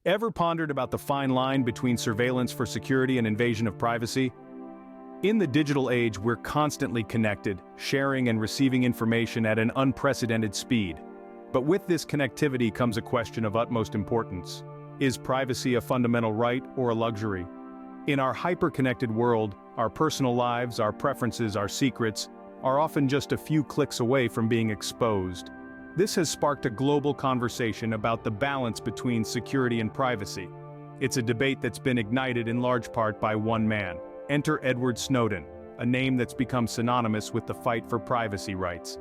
Ever pondered about the fine line between surveillance for security and invasion of privacy? In the digital age, we're constantly connected, sharing and receiving information at an unprecedented speed. But with this connectivity comes a question of utmost importance. Is privacy a fundamental right or a luxury? In our hyper-connected world, our personal lives, our preferences, our secrets, are often just a few clicks away from being exposed. This has sparked a global conversation about the balance between security and privacy. It's a debate that's been ignited in large part by one man. Enter Edward Snowden, a name that's become synonymous with the fight for privacy rights.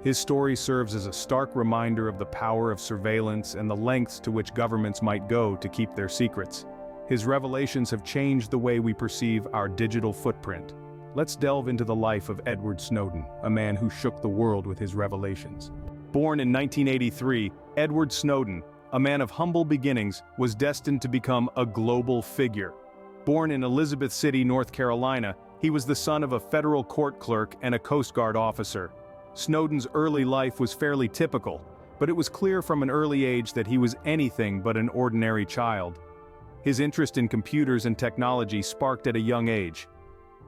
His story serves as a stark reminder of the power of surveillance and the lengths to which governments might go to keep their secrets. His revelations have changed the way we perceive our digital footprint. Let's delve into the life of Edward Snowden, a man who shook the world with his revelations. Born in 1983, Edward Snowden, a man of humble beginnings, was destined to become a global figure. Born in Elizabeth City, North Carolina, he was the son of a federal court clerk and a Coast Guard officer. Snowden's early life was fairly typical, but it was clear from an early age that he was anything but an ordinary child. His interest in computers and technology sparked at a young age.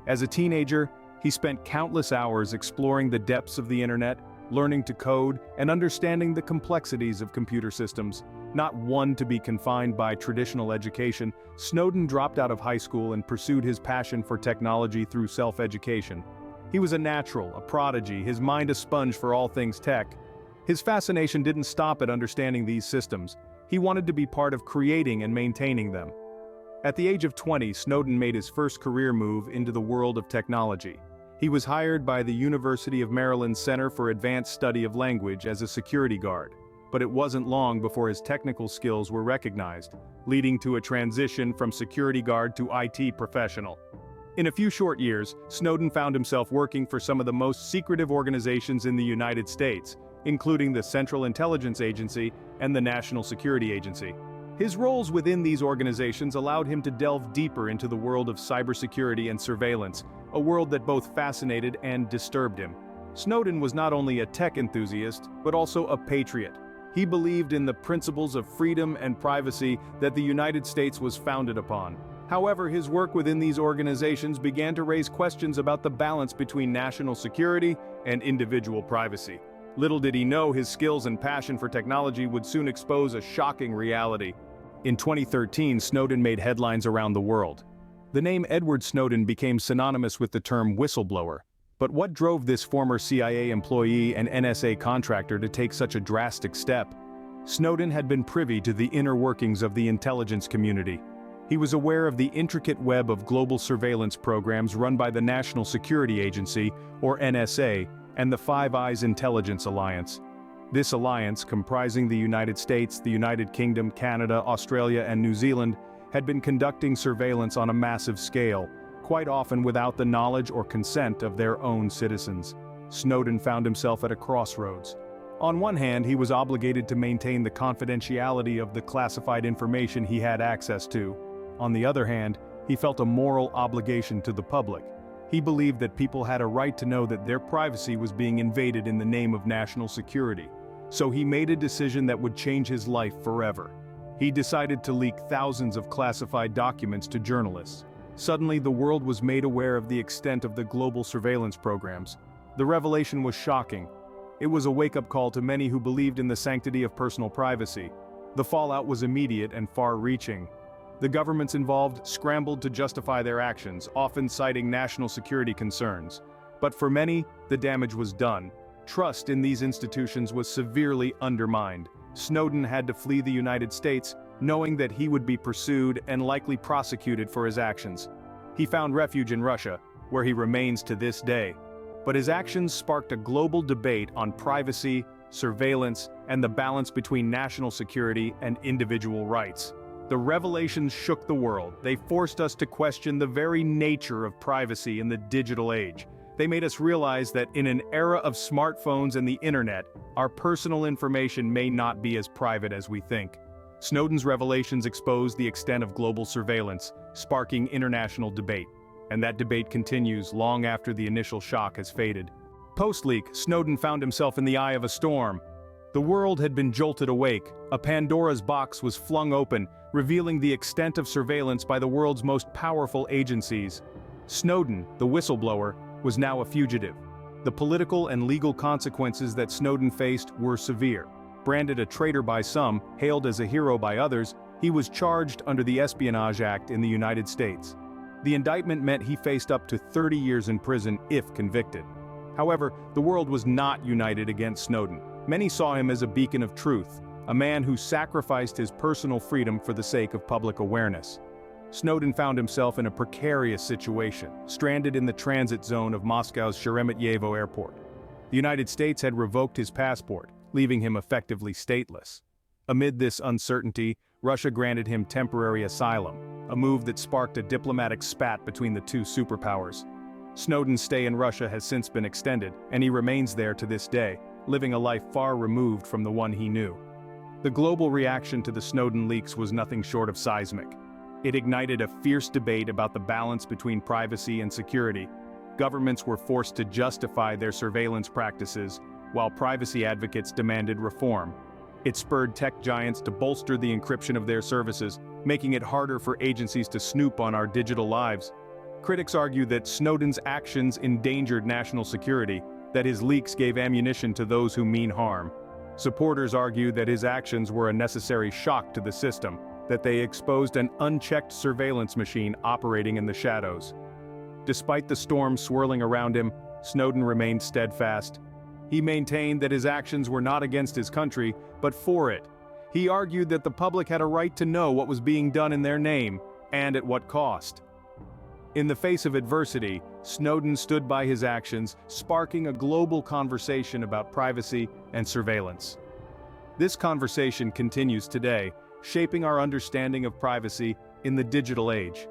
As a teenager, he spent countless hours exploring the depths of the internet, learning to code, and understanding the complexities of computer systems. Not one to be confined by traditional education, Snowden dropped out of high school and pursued his passion for technology through self-education. He was a natural, a prodigy, his mind a sponge for all things tech. His fascination didn't stop at understanding these systems. He wanted to be part of creating and maintaining them. At the age of 20, Snowden made his first career move into the world of technology. He was hired by the University of Maryland Center for Advanced Study of Language as a security guard. But it wasn't long before his technical skills were recognized, leading to a transition from security guard to IT professional. In a few short years, Snowden found himself working for some of the most secretive organizations in the United States, including the Central Intelligence Agency and the National Security Agency. His roles within these organizations allowed him to delve deeper into the world of cybersecurity and surveillance, a world that both fascinated and disturbed him. Snowden was not only a tech enthusiast, but also a patriot. He believed in the principles of freedom and privacy that the United States was founded upon. However, his work within these organizations began to raise questions about the balance between national security and individual privacy. Little did he know his skills and passion for technology would soon expose a shocking reality. In 2013, Snowden made headlines around the world. The name Edward Snowden became synonymous with the term whistleblower. But what drove this former CIA employee and NSA contractor to take such a drastic step? Snowden had been privy to the inner workings of the intelligence community. He was aware of the intricate web of global surveillance programs run by the National Security Agency, or NSA, and the Five Eyes Intelligence Alliance. This alliance, comprising the United States, the United Kingdom, Canada, Australia, and New Zealand, had been conducting surveillance on a massive scale, quite often without the knowledge or consent of their own citizens. Snowden found himself at a crossroads. On one hand, he was obligated to maintain the confidentiality of the classified information he had access to. On the other hand, he felt a moral obligation to the public. He believed that people had a right to know that their privacy was being invaded in the name of national security. So he made a decision that would change his life forever. He decided to leak thousands of classified documents to journalists. Suddenly, the world was made aware of the extent of the global surveillance programs. The revelation was shocking. It was a wake-up call to many who believed in the sanctity of personal privacy. The fallout was immediate and far-reaching. The governments involved scrambled to justify their actions, often citing national security concerns. But for many, the damage was done. Trust in these institutions was severely undermined. Snowden had to flee the United States, knowing that he would be pursued and likely prosecuted for his actions. He found refuge in Russia, where he remains to this day. But his actions sparked a global debate on privacy, surveillance, and the balance between national security and individual rights. The revelations shook the world. They forced us to question the very nature of privacy in the digital age. They made us realize that in an era of smartphones and the internet, our personal information may not be as private as we think. Snowden's revelations exposed the extent of global surveillance, sparking international debate. And that debate continues long after the initial shock has faded. Post-leak, Snowden found himself in the eye of a storm. The world had been jolted awake. A Pandora's box was flung open, revealing the extent of surveillance by the world's most powerful agencies. Snowden, the whistleblower, was now a fugitive. The political and legal consequences that Snowden faced were severe. Branded a traitor by some, hailed as a hero by others, he was charged under the Espionage Act in the United States. The indictment meant he faced up to 30 years in prison if convicted. However, the world was not united against Snowden. Many saw him as a beacon of truth, a man who sacrificed his personal freedom for the sake of public awareness. Snowden found himself in a precarious situation, stranded in the transit zone of Moscow's Sheremetyevo airport. The United States had revoked his passport, leaving him effectively stateless. Amid this uncertainty, Russia granted him temporary asylum, a move that sparked a diplomatic spat between the two superpowers. Snowden's stay in Russia has since been extended, and he remains there to this day, living a life far removed from the one he knew. The global reaction to the Snowden leaks was nothing short of seismic. It ignited a fierce debate about the balance between privacy and security. Governments were forced to justify their surveillance practices, while privacy advocates demanded reform. It spurred tech giants to bolster the encryption of their services, making it harder for agencies to snoop on our digital lives. Critics argue that Snowden's actions endangered national security, that his leaks gave ammunition to those who mean harm. Supporters argue that his actions were a necessary shock to the system, that they exposed an unchecked surveillance machine operating in the shadows. Despite the storm swirling around him, Snowden remained steadfast. He maintained that his actions were not against his country, but for it. He argued that the public had a right to know what was being done in their name, and at what cost. In the face of adversity, Snowden stood by his actions, sparking a global conversation about privacy and surveillance. This conversation continues today, shaping our understanding of privacy in the digital age.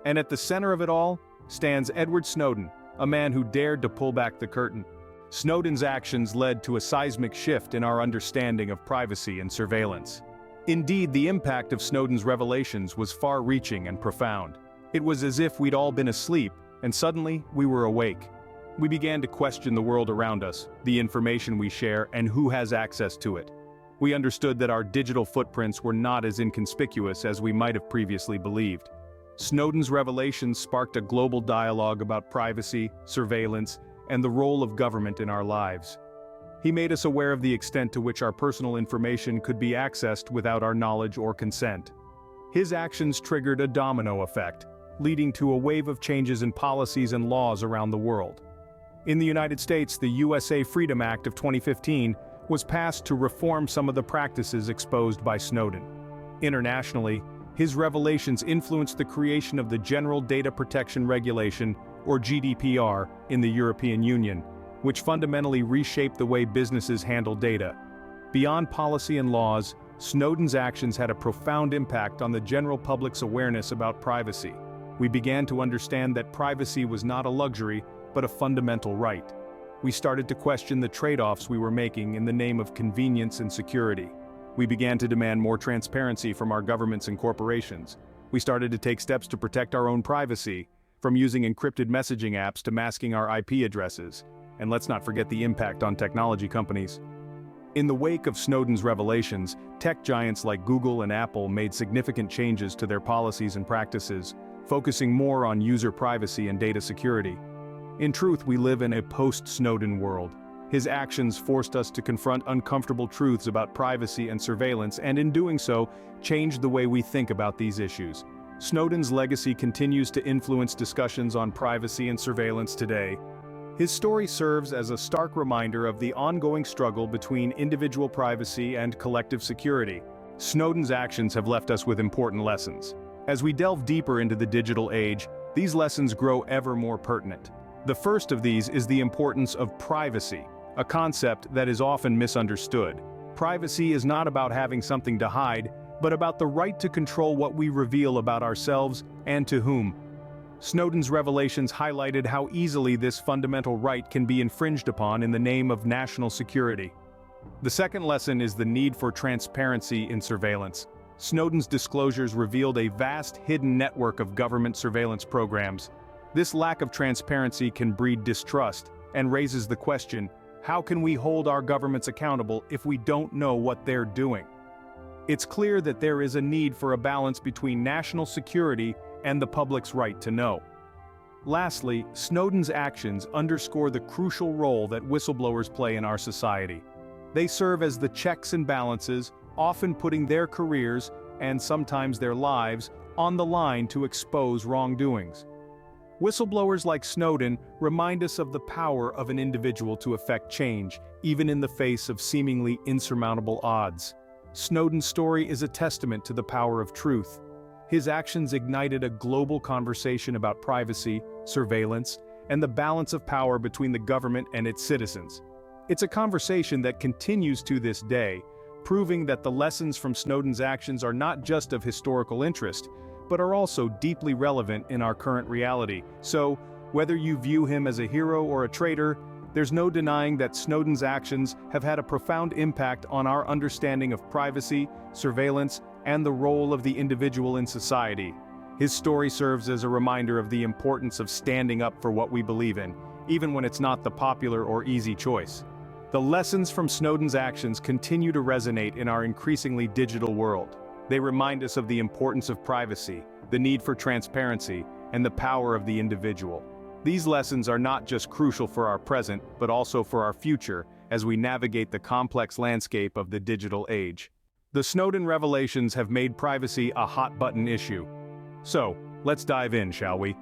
And at the center of it all stands Edward Snowden, a man who dared to pull back the curtain. Snowden's actions led to a seismic shift in our understanding of privacy and surveillance. Indeed, the impact of Snowden's revelations was far-reaching and profound. It was as if we'd all been asleep, and suddenly we were awake. We began to question the world around us, the information we share, and who has access to it. We understood that our digital footprints were not as inconspicuous as we might have previously believed. Snowden's revelations sparked a global dialogue about privacy, surveillance, and the role of government in our lives. He made us aware of the extent to which our personal information could be accessed without our knowledge or consent. His actions triggered a domino effect, leading to a wave of changes in policies and laws around the world. In the United States, the USA Freedom Act of 2015 was passed to reform some of the practices exposed by Snowden. Internationally, his revelations influenced the creation of the General Data Protection Regulation, or GDPR, in the European Union, which fundamentally reshaped the way businesses handle data. Beyond policy and laws, Snowden's actions had a profound impact on the general public's awareness about privacy. We began to understand that privacy was not a luxury, but a fundamental right. We started to question the trade-offs we were making in the name of convenience and security. We began to demand more transparency from our governments and corporations. We started to take steps to protect our own privacy, from using encrypted messaging apps to masking our IP addresses. And let's not forget the impact on technology companies. In the wake of Snowden's revelations, tech giants like Google and Apple made significant changes to their policies and practices, focusing more on user privacy and data security. In truth, we live in a post-Snowden world. His actions forced us to confront uncomfortable truths about privacy and surveillance, and in doing so, changed the way we think about these issues. Snowden's legacy continues to influence discussions on privacy and surveillance today. His story serves as a stark reminder of the ongoing struggle between individual privacy and collective security. Snowden's actions have left us with important lessons. As we delve deeper into the digital age, these lessons grow ever more pertinent. The first of these is the importance of privacy, a concept that is often misunderstood. Privacy is not about having something to hide, but about the right to control what we reveal about ourselves and to whom. Snowden's revelations highlighted how easily this fundamental right can be infringed upon in the name of national security. The second lesson is the need for transparency in surveillance. Snowden's disclosures revealed a vast hidden network of government surveillance programs. This lack of transparency can breed distrust and raises the question, how can we hold our governments accountable if we don't know what they're doing? It's clear that there is a need for a balance between national security and the public's right to know. Lastly, Snowden's actions underscore the crucial role that whistleblowers play in our society. They serve as the checks and balances, often putting their careers, and sometimes their lives, on the line to expose wrongdoings. Whistleblowers like Snowden remind us of the power of an individual to effect change, even in the face of seemingly insurmountable odds. Snowden's story is a testament to the power of truth. His actions ignited a global conversation about privacy, surveillance, and the balance of power between the government and its citizens. It's a conversation that continues to this day, proving that the lessons from Snowden's actions are not just of historical interest, but are also deeply relevant in our current reality. So, whether you view him as a hero or a traitor, there's no denying that Snowden's actions have had a profound impact on our understanding of privacy, surveillance, and the role of the individual in society. His story serves as a reminder of the importance of standing up for what we believe in, even when it's not the popular or easy choice. The lessons from Snowden's actions continue to resonate in our increasingly digital world. They remind us of the importance of privacy, the need for transparency, and the power of the individual. These lessons are not just crucial for our present, but also for our future, as we navigate the complex landscape of the digital age. The Snowden revelations have made privacy a hot-button issue. So, let's dive in, shall we?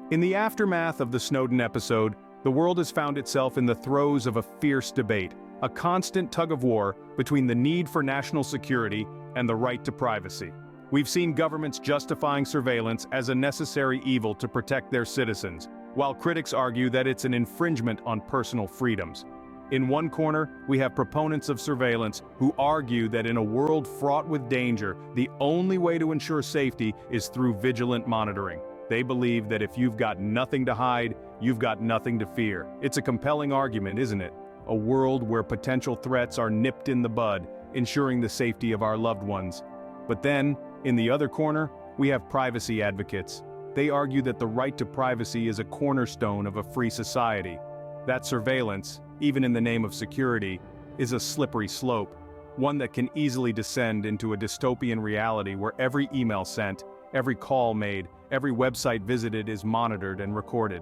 In the aftermath of the Snowden episode, the world has found itself in the throes of a fierce debate, a constant tug-of-war between the need for national security and the right to privacy. We've seen governments justifying surveillance as a necessary evil to protect their citizens, while critics argue that it's an infringement on personal freedoms. In one corner, we have proponents of surveillance who argue that in a world fraught with danger, the only way to ensure safety is through vigilant monitoring. They believe that if you've got nothing to hide, you've got nothing to fear. It's a compelling argument, isn't it? A world where potential threats are nipped in the bud, ensuring the safety of our loved ones. But then, in the other corner, we have privacy advocates. They argue that the right to privacy is a cornerstone of a free society. That surveillance, even in the name of security, is a slippery slope, one that can easily descend into a dystopian reality where every email sent, every call made, every website visited is monitored and recorded.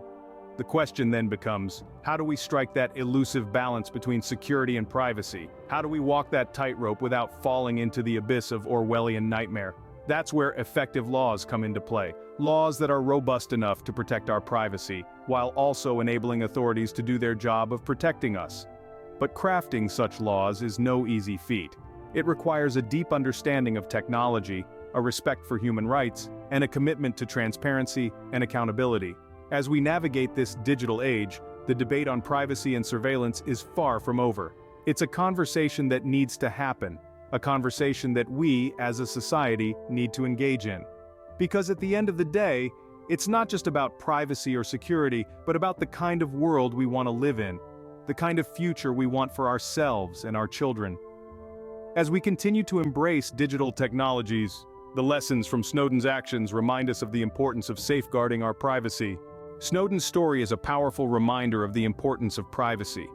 The question then becomes, how do we strike that elusive balance between security and privacy? How do we walk that tightrope without falling into the abyss of Orwellian nightmare? That's where effective laws come into play. Laws that are robust enough to protect our privacy, while also enabling authorities to do their job of protecting us. But crafting such laws is no easy feat. It requires a deep understanding of technology, a respect for human rights, and a commitment to transparency and accountability. As we navigate this digital age, the debate on privacy and surveillance is far from over. It's a conversation that needs to happen, a conversation that we, as a society, need to engage in. Because at the end of the day, it's not just about privacy or security, but about the kind of world we want to live in, the kind of future we want for ourselves and our children. As we continue to embrace digital technologies, the lessons from Snowden's actions remind us of the importance of safeguarding our privacy. Snowden's story is a powerful reminder of the importance of privacy.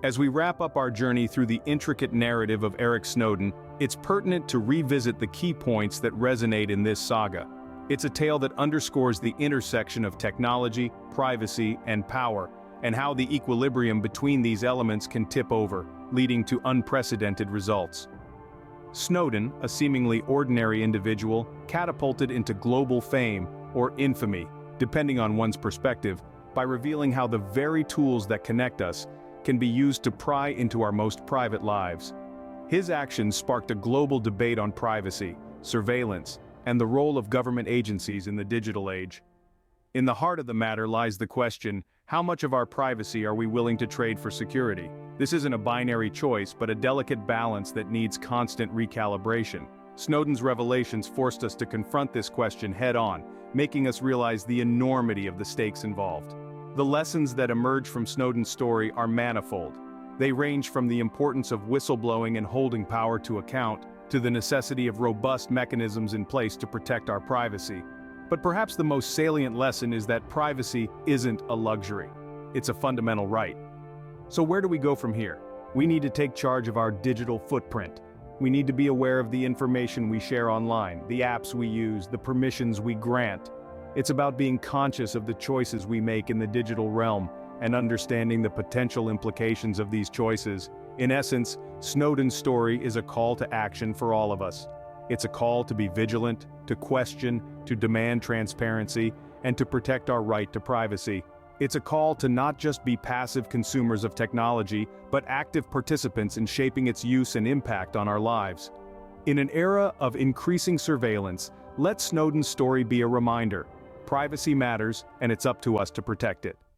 As we wrap up our journey through the intricate narrative of Eric Snowden, it's pertinent to revisit the key points that resonate in this saga. It's a tale that underscores the intersection of technology, privacy, and power, and how the equilibrium between these elements can tip over, leading to unprecedented results. Snowden, a seemingly ordinary individual, catapulted into global fame, or infamy, depending on one's perspective, by revealing how the very tools that connect us can be used to pry into our most private lives. His actions sparked a global debate on privacy, surveillance, and the role of government agencies in the digital age. In the heart of the matter lies the question, how much of our privacy are we willing to trade for security? This isn't a binary choice, but a delicate balance that needs constant recalibration. Snowden's revelations forced us to confront this question head-on, making us realize the enormity of the stakes involved. The lessons that emerge from Snowden's story are manifold. They range from the importance of whistleblowing and holding power to account, to the necessity of robust mechanisms in place to protect our privacy. But perhaps the most salient lesson is that privacy isn't a luxury. It's a fundamental right. So where do we go from here? We need to take charge of our digital footprint. We need to be aware of the information we share online, the apps we use, the permissions we grant. It's about being conscious of the choices we make in the digital realm and understanding the potential implications of these choices. In essence, Snowden's story is a call to action for all of us. It's a call to be vigilant, to question, to demand transparency, and to protect our right to privacy. It's a call to not just be passive consumers of technology, but active participants in shaping its use and impact on our lives. In an era of increasing surveillance, let Snowden's story be a reminder. Privacy matters, and it's up to us to protect it.